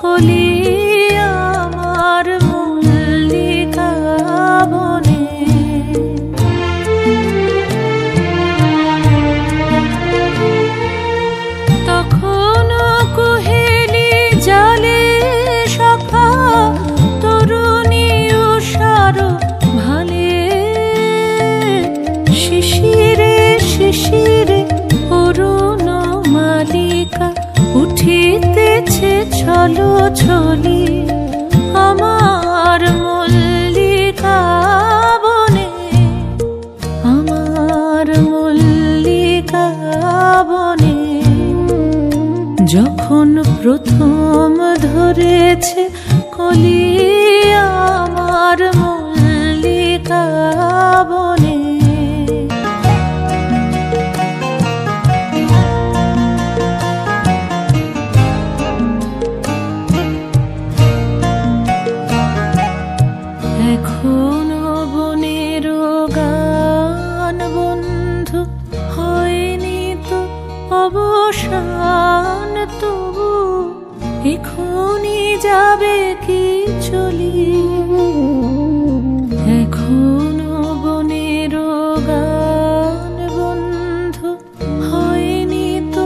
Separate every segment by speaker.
Speaker 1: কলি আমার মল্লিকা বনে। তখনও কুহেলি জালে সখা তরুণী উষার ভালে। শিশিরে শিশিরে অরুণ মালিকা উঠিতেছে ছলো ছলি আমার মল্লিকা বনে, আমার মল্লিকা বনে। যখন প্রথম ধরেছে কলি আমার মল্লিকা বনে। এখনো বনের গান বন্ধু হয়নি তো অবসান, তবু এখনই যাবে কি চলি। এখনো বনের গান বন্ধু হয়নি তো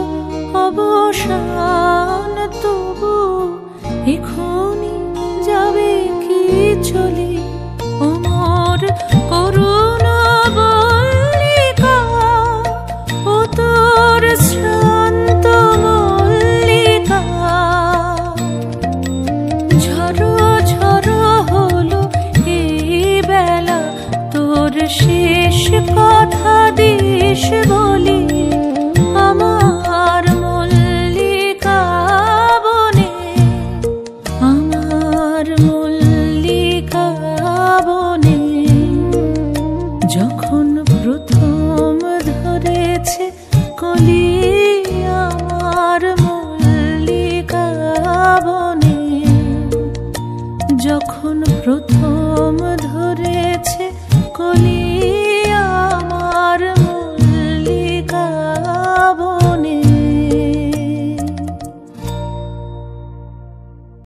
Speaker 1: অবসান, তবু এখনই যাবে কি চলি। ওমর করুণ মল্লিকা ও তোর শ্রান্ত মল্লিকা, ঝড়ো ঝড়ো হলো এই বেলা, তোর শেষ কথা দিস বলি আমার মল্লিকা বনে, আমার মল্লিকা বনে। যখন প্রথম ধরেছে কলি আমার মল্লিকা বনে, যখন প্রথম ধরেছে কলি